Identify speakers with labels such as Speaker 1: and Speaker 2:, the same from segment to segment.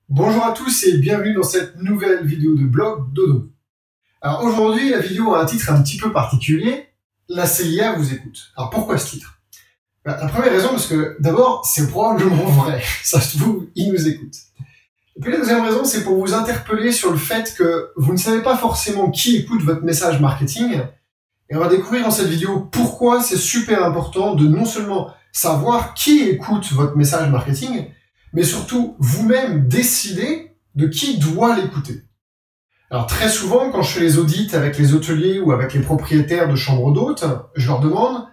Speaker 1: Bonjour à tous et bienvenue dans cette nouvelle vidéo de blog Dodo. Alors aujourd'hui, la vidéo a un titre un petit peu particulier. La CIA vous écoute. Alors pourquoi ce titre? La première raison, parce que d'abord, c'est probablement vrai. Ça se trouve, il nous écoute. Et puis la deuxième raison, c'est pour vous interpeller sur le fait que vous ne savez pas forcément qui écoute votre message marketing. Et on va découvrir dans cette vidéo pourquoi c'est super important de non seulement savoir qui écoute votre message marketing, mais surtout vous-même décider de qui doit l'écouter. Alors très souvent, quand je fais les audits avec les hôteliers ou avec les propriétaires de chambres d'hôtes, je leur demande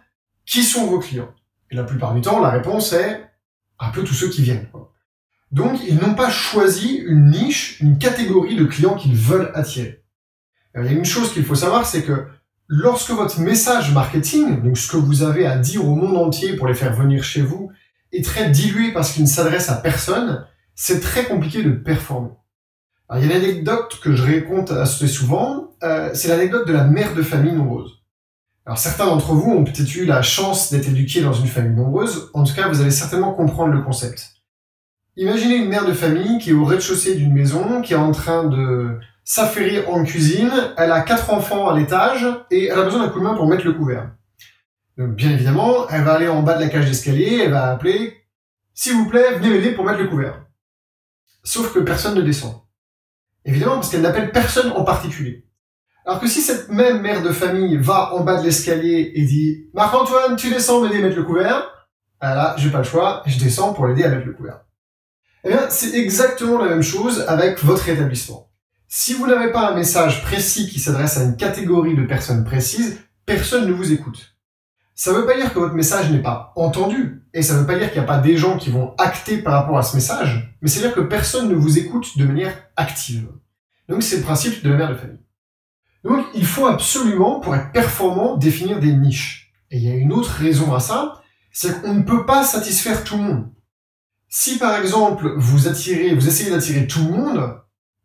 Speaker 1: qui sont vos clients. Et la plupart du temps, la réponse est un peu tous ceux qui viennent. Donc, ils n'ont pas choisi une niche, une catégorie de clients qu'ils veulent attirer. Alors, il y a une chose qu'il faut savoir, c'est que lorsque votre message marketing, donc ce que vous avez à dire au monde entier pour les faire venir chez vous, est très dilué parce qu'il ne s'adresse à personne, c'est très compliqué de performer. Alors, il y a une anecdote que je raconte assez souvent, c'est l'anecdote de la mère de famille nombreuse. Alors certains d'entre vous ont peut-être eu la chance d'être éduqués dans une famille nombreuse, en tout cas vous allez certainement comprendre le concept. Imaginez une mère de famille qui est au rez-de-chaussée d'une maison, qui est en train de s'affairer en cuisine, elle a 4 enfants à l'étage et elle a besoin d'un coup de main pour mettre le couvert. Donc bien évidemment, elle va aller en bas de la cage d'escalier, elle va appeler « S'il vous plaît, venez m'aider pour mettre le couvert ». Sauf que personne ne descend. Évidemment parce qu'elle n'appelle personne en particulier. Alors que si cette même mère de famille va en bas de l'escalier et dit « Marc-Antoine, tu descends m'aider à mettre le couvert », là, j'ai pas le choix, je descends pour l'aider à mettre le couvert. Eh bien, c'est exactement la même chose avec votre établissement. Si vous n'avez pas un message précis qui s'adresse à une catégorie de personnes précises, personne ne vous écoute. Ça ne veut pas dire que votre message n'est pas entendu, et ça ne veut pas dire qu'il n'y a pas des gens qui vont acter par rapport à ce message, mais c'est-à-dire que personne ne vous écoute de manière active. Donc c'est le principe de la mère de famille. Donc il faut absolument, pour être performant, définir des niches. Et il y a une autre raison à ça, c'est qu'on ne peut pas satisfaire tout le monde. Si par exemple vous essayez d'attirer tout le monde,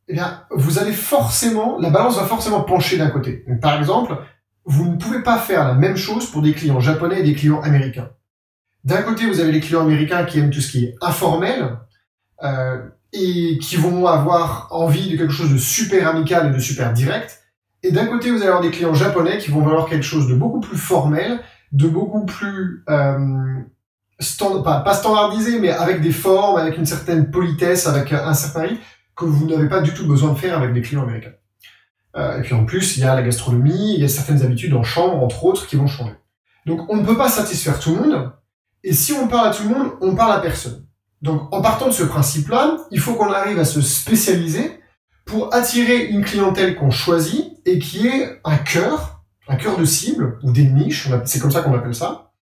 Speaker 1: eh bien vous allez forcément, la balance va forcément pencher d'un côté. Donc, par exemple, vous ne pouvez pas faire la même chose pour des clients japonais et des clients américains. D'un côté, vous avez les clients américains qui aiment tout ce qui est informel et qui vont avoir envie de quelque chose de super amical et de super direct. Et d'un côté, vous allez avoir des clients japonais qui vont vouloir quelque chose de beaucoup plus formel, de beaucoup plus pas standardisé, mais avec des formes, avec une certaine politesse, avec un certain rythme que vous n'avez pas du tout besoin de faire avec des clients américains. Et puis en plus, il y a la gastronomie, il y a certaines habitudes en chambre, entre autres, qui vont changer. Donc on ne peut pas satisfaire tout le monde, et si on parle à tout le monde, on parle à personne. Donc en partant de ce principe-là, il faut qu'on arrive à se spécialiser pour attirer une clientèle qu'on choisit et qui est un cœur de cible, ou des niches, c'est comme ça qu'on appelle ça,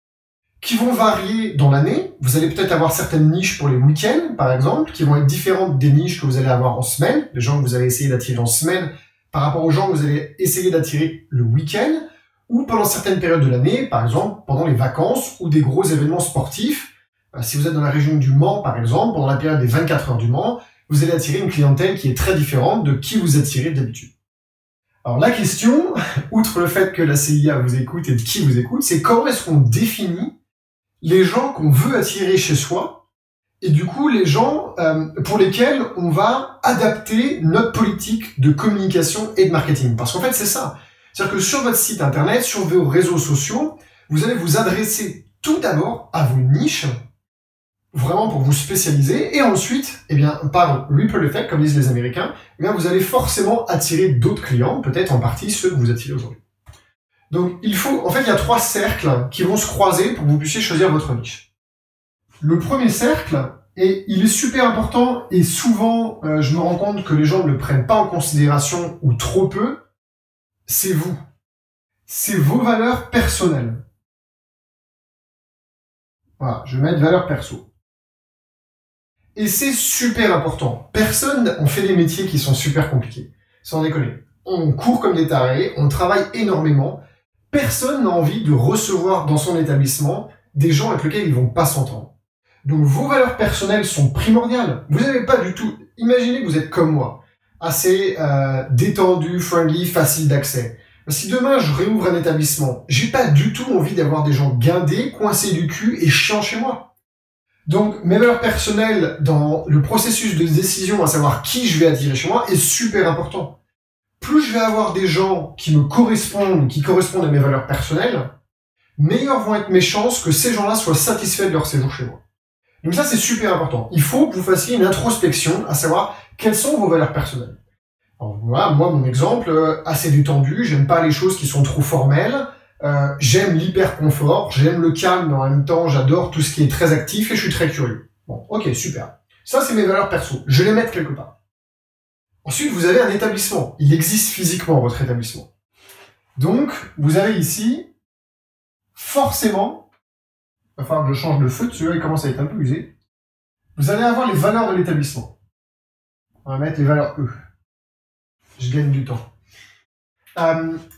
Speaker 1: qui vont varier dans l'année. Vous allez peut-être avoir certaines niches pour les week-ends, par exemple, qui vont être différentes des niches que vous allez avoir en semaine, des gens que vous allez essayer d'attirer en semaine, par rapport aux gens que vous allez essayer d'attirer le week-end, ou pendant certaines périodes de l'année, par exemple pendant les vacances ou des gros événements sportifs. Si vous êtes dans la région du Mans, par exemple, pendant la période des 24 heures du Mans, vous allez attirer une clientèle qui est très différente de qui vous attirez d'habitude. Alors la question, outre le fait que la CIA vous écoute et de qui vous écoute, c'est comment est-ce qu'on définit les gens qu'on veut attirer chez soi, et du coup les gens pour lesquels on va adapter notre politique de communication et de marketing. Parce qu'en fait c'est ça. C'est-à-dire que sur votre site internet, sur vos réseaux sociaux, vous allez vous adresser tout d'abord à vos niches, vraiment pour vous spécialiser, et ensuite, eh bien, par ripple effect, comme disent les Américains, eh bien, vous allez forcément attirer d'autres clients, peut-être en partie ceux que vous attirez aujourd'hui. Donc il y a 3 cercles qui vont se croiser pour que vous puissiez choisir votre niche. Le premier cercle, et il est super important, et souvent je me rends compte que les gens ne le prennent pas en considération, ou trop peu, c'est vous. C'est vos valeurs personnelles. Voilà, je vais mettre valeurs perso. Et c'est super important. On fait des métiers qui sont super compliqués. Sans déconner. On court comme des tarés, on travaille énormément. Personne n'a envie de recevoir dans son établissement des gens avec lesquels ils vont pas s'entendre. Donc vos valeurs personnelles sont primordiales. Vous n'avez pas du tout... Imaginez que vous êtes comme moi, assez détendu, friendly, facile d'accès. Si demain je réouvre un établissement, j'ai pas du tout envie d'avoir des gens guindés, coincés du cul et chiants chez moi. Donc, mes valeurs personnelles dans le processus de décision, à savoir qui je vais attirer chez moi, est super important. Plus je vais avoir des gens qui me correspondent, qui correspondent à mes valeurs personnelles, meilleures vont être mes chances que ces gens-là soient satisfaits de leur séjour chez moi. Donc ça, c'est super important. Il faut que vous fassiez une introspection, à savoir quelles sont vos valeurs personnelles. Alors voilà, moi, mon exemple, assez détendu, j'aime pas les choses qui sont trop formelles, j'aime l'hyper-confort, j'aime le calme, mais en même temps, j'adore tout ce qui est très actif et je suis très curieux. Bon, ok, super. Ça, c'est mes valeurs perso. Je vais les mettre quelque part. Ensuite, vous avez un établissement. Il existe physiquement, votre établissement. Donc, vous avez ici, forcément, il va falloir que je change de feu, celui-là, il commence à être un peu usé. Vous allez avoir les valeurs de l'établissement. On va mettre les valeurs E. Je gagne du temps.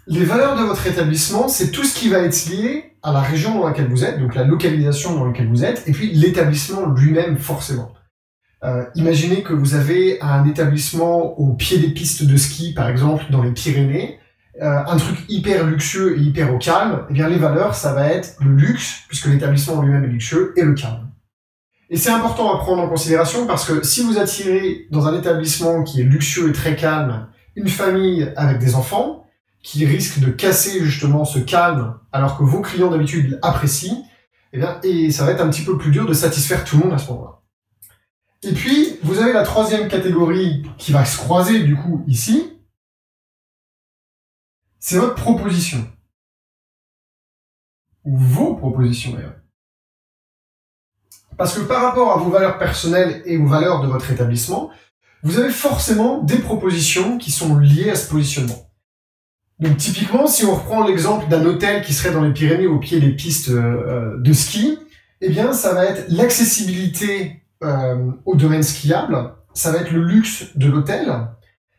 Speaker 1: Les valeurs de votre établissement, c'est tout ce qui va être lié à la région dans laquelle vous êtes, donc la localisation dans laquelle vous êtes, et puis l'établissement lui-même, forcément. Imaginez que vous avez un établissement au pied des pistes de ski, par exemple, dans les Pyrénées, un truc hyper luxueux et hyper au calme, eh bien les valeurs, ça va être le luxe, puisque l'établissement lui-même est luxueux, et le calme. Et c'est important à prendre en considération parce que si vous attirez dans un établissement qui est luxueux et très calme, une famille avec des enfants, qui risque de casser justement ce calme, alors que vos clients d'habitude l'apprécient, eh bien, et ça va être un petit peu plus dur de satisfaire tout le monde à ce moment-là. Et puis, vous avez la troisième catégorie qui va se croiser du coup ici, c'est votre proposition. Ou vos propositions d'ailleurs. Parce que par rapport à vos valeurs personnelles et aux valeurs de votre établissement, vous avez forcément des propositions qui sont liées à ce positionnement. Donc typiquement, si on reprend l'exemple d'un hôtel qui serait dans les Pyrénées au pied des pistes de ski, eh bien ça va être l'accessibilité au domaine skiable, ça va être le luxe de l'hôtel,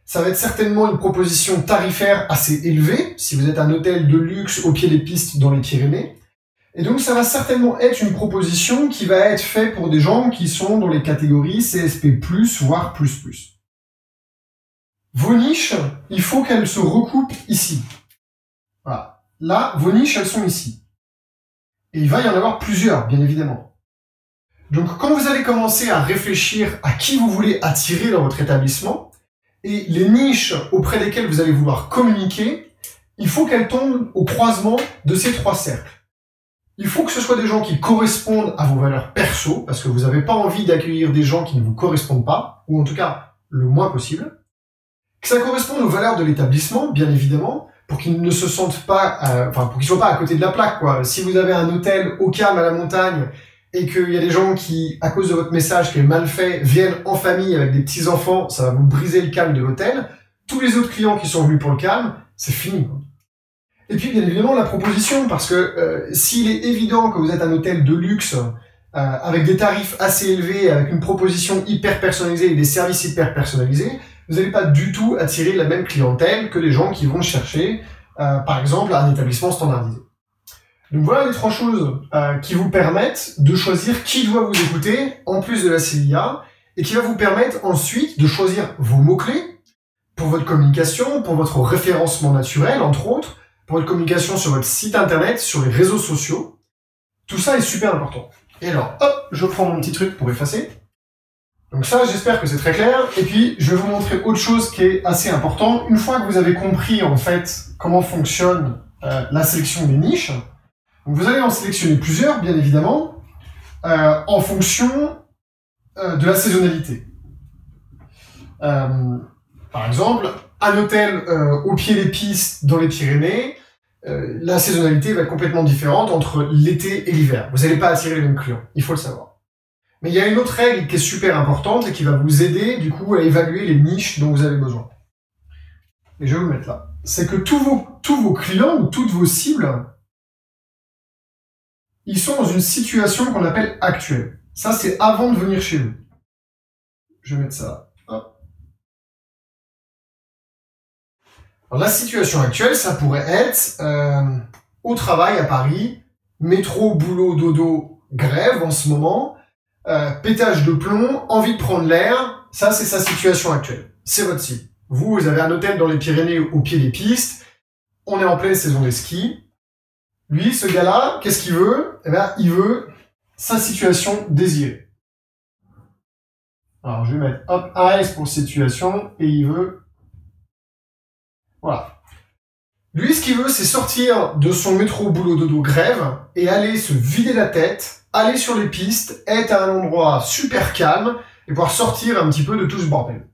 Speaker 1: ça va être certainement une proposition tarifaire assez élevée, si vous êtes un hôtel de luxe au pied des pistes dans les Pyrénées, et donc ça va certainement être une proposition qui va être faite pour des gens qui sont dans les catégories CSP+, voire plus+. Vos niches, il faut qu'elles se recoupent ici. Voilà. Là, vos niches, elles sont ici. Et il va y en avoir plusieurs, bien évidemment. Donc, quand vous allez commencer à réfléchir à qui vous voulez attirer dans votre établissement, et les niches auprès desquelles vous allez vouloir communiquer, il faut qu'elles tombent au croisement de ces trois cercles. Il faut que ce soit des gens qui correspondent à vos valeurs perso, parce que vous n'avez pas envie d'accueillir des gens qui ne vous correspondent pas, ou en tout cas, le moins possible. Que ça corresponde aux valeurs de l'établissement, bien évidemment, pour qu'ils ne se sentent pas, pour qu'ils soient pas à côté de la plaque, quoi. Si vous avez un hôtel au calme à la montagne et qu'il y a des gens qui, à cause de votre message qui est mal fait, viennent en famille avec des petits enfants, ça va vous briser le calme de l'hôtel. Tous les autres clients qui sont venus pour le calme, c'est fini, quoi. Et puis, bien évidemment, la proposition, parce que s'il est évident que vous êtes un hôtel de luxe avec des tarifs assez élevés, avec une proposition hyper personnalisée et des services hyper personnalisés, vous n'allez pas du tout attirer la même clientèle que les gens qui vont chercher, par exemple, un établissement standardisé. Donc voilà les trois choses qui vous permettent de choisir qui doit vous écouter, en plus de la CIA, et qui va vous permettre ensuite de choisir vos mots-clés pour votre communication, pour votre référencement naturel, entre autres, pour votre communication sur votre site internet, sur les réseaux sociaux. Tout ça est super important. Et alors, hop, je prends mon petit truc pour effacer. Donc ça, j'espère que c'est très clair. Et puis, je vais vous montrer autre chose qui est assez important. Une fois que vous avez compris, en fait, comment fonctionne la sélection des niches, donc vous allez en sélectionner plusieurs, bien évidemment, en fonction de la saisonnalité. Par exemple, un hôtel au pied des pistes dans les Pyrénées, la saisonnalité va être complètement différente entre l'été et l'hiver. Vous n'allez pas attirer les mêmes clients, il faut le savoir. Mais il y a une autre règle qui est super importante et qui va vous aider, du coup, à évaluer les niches dont vous avez besoin. Et je vais vous le mettre là. C'est que tous vos clients ou toutes vos cibles, ils sont dans une situation qu'on appelle actuelle. Ça, c'est avant de venir chez vous. Je vais mettre ça là. Hop. Alors, la situation actuelle, ça pourrait être au travail à Paris, métro, boulot, dodo, grève en ce moment, pétage de plomb, envie de prendre l'air, ça c'est sa situation actuelle. C'est votre cible. Vous avez un hôtel dans les Pyrénées au pied des pistes, on est en pleine saison des skis. Lui, ce gars-là, qu'est-ce qu'il veut? Eh bien, il veut sa situation désirée. Alors, je vais mettre hop, AS pour situation, et il veut... Voilà. Lui, ce qu'il veut, c'est sortir de son métro boulot dodo grève et aller se vider la tête, aller sur les pistes, être à un endroit super calme et pouvoir sortir un petit peu de tout ce bordel.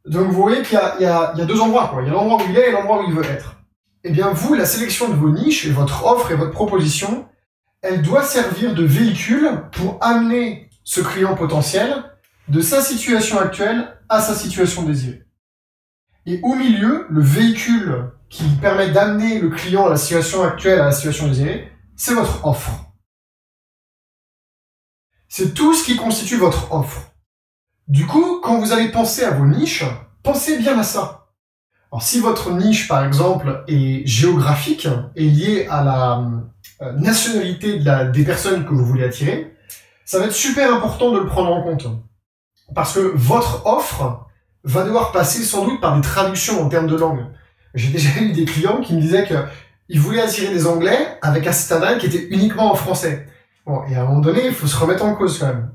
Speaker 1: Donc, vous voyez qu'il y a deux endroits, quoi. Il y a l'endroit où il est et l'endroit où il veut être. Eh bien, vous, la sélection de vos niches, et votre offre et votre proposition, elle doit servir de véhicule pour amener ce client potentiel de sa situation actuelle à sa situation désirée. Et au milieu, le véhicule qui permet d'amener le client à la situation actuelle, à la situation désirée, c'est votre offre. C'est tout ce qui constitue votre offre. Du coup, quand vous allez penser à vos niches, pensez bien à ça. Alors, si votre niche, par exemple, est géographique et liée à la nationalité des personnes que vous voulez attirer, ça va être super important de le prendre en compte. Parce que votre offre va devoir passer sans doute par des traductions en termes de langue. J'ai déjà eu des clients qui me disaient qu'ils voulaient attirer des Anglais avec un site internet qui était uniquement en français. Bon, et à un moment donné, il faut se remettre en cause quand même.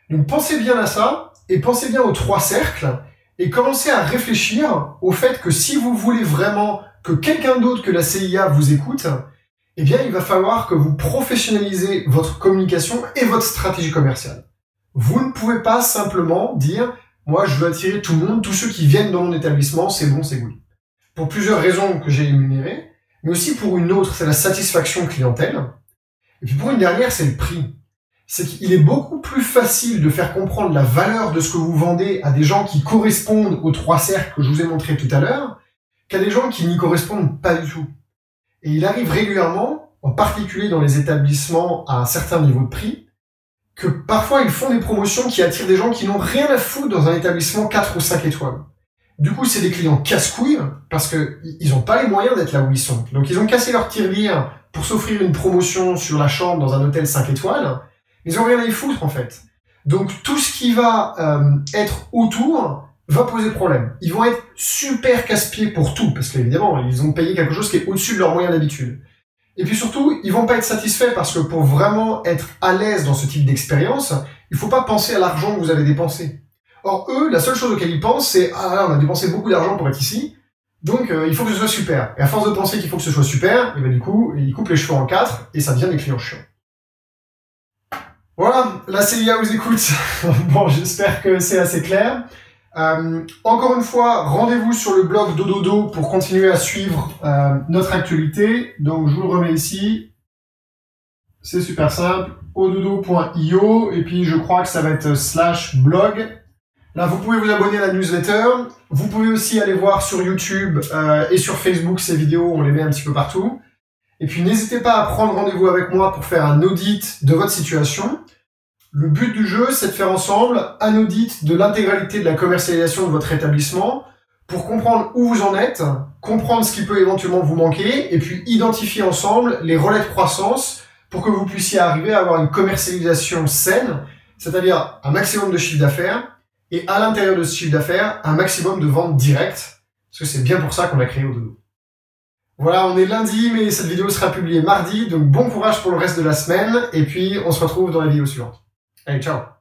Speaker 1: Donc pensez bien à ça, et pensez bien aux 3 cercles, et commencez à réfléchir au fait que si vous voulez vraiment que quelqu'un d'autre que la CIA vous écoute, eh bien il va falloir que vous professionnalisez votre communication et votre stratégie commerciale. Vous ne pouvez pas simplement dire « moi je veux attirer tout le monde, tous ceux qui viennent dans mon établissement, c'est bon, c'est good ». Pour plusieurs raisons que j'ai énumérées, mais aussi pour une autre, c'est la satisfaction clientèle. Et puis pour une dernière, c'est le prix. C'est qu'il est beaucoup plus facile de faire comprendre la valeur de ce que vous vendez à des gens qui correspondent aux 3 cercles que je vous ai montrés tout à l'heure, qu'à des gens qui n'y correspondent pas du tout. Et il arrive régulièrement, en particulier dans les établissements à un certain niveau de prix, que parfois ils font des promotions qui attirent des gens qui n'ont rien à foutre dans un établissement 4 ou 5 étoiles. Du coup, c'est des clients casse-couilles, parce que ils n'ont pas les moyens d'être là où ils sont. Donc ils ont cassé leur tirelire pour s'offrir une promotion sur la chambre dans un hôtel 5 étoiles, mais ils n'ont rien à y foutre en fait. Donc tout ce qui va être autour va poser problème. Ils vont être super casse-pieds pour tout, parce qu'évidemment, ils ont payé quelque chose qui est au-dessus de leurs moyens d'habitude. Et puis surtout, ils vont pas être satisfaits parce que pour vraiment être à l'aise dans ce type d'expérience, il faut pas penser à l'argent que vous avez dépensé. Or, eux, la seule chose auquel ils pensent, c'est « Ah là, on a dépensé beaucoup d'argent pour être ici, donc il faut que ce soit super. » Et à force de penser qu'il faut que ce soit super, et ben du coup, ils coupent les cheveux en 4 et ça devient des clients chiants. Voilà, la CIA vous écoute. Bon, j'espère que c'est assez clair. Encore une fois, rendez-vous sur le blog Dododo pour continuer à suivre notre actualité. Donc, je vous le remets ici. C'est super simple. ododo.io et puis je crois que ça va être /blog. Là, vous pouvez vous abonner à la newsletter. Vous pouvez aussi aller voir sur YouTube et sur Facebook ces vidéos. On les met un petit peu partout. Et puis, n'hésitez pas à prendre rendez-vous avec moi pour faire un audit de votre situation. Le but du jeu, c'est de faire ensemble un audit de l'intégralité de la commercialisation de votre établissement pour comprendre où vous en êtes, comprendre ce qui peut éventuellement vous manquer et puis identifier ensemble les relais de croissance pour que vous puissiez arriver à avoir une commercialisation saine, c'est-à-dire un maximum de chiffre d'affaires et à l'intérieur de ce chiffre d'affaires, un maximum de ventes directes, parce que c'est bien pour ça qu'on a créé Ododo. Voilà, on est lundi, mais cette vidéo sera publiée mardi, donc bon courage pour le reste de la semaine, et puis on se retrouve dans la vidéo suivante. Allez, ciao!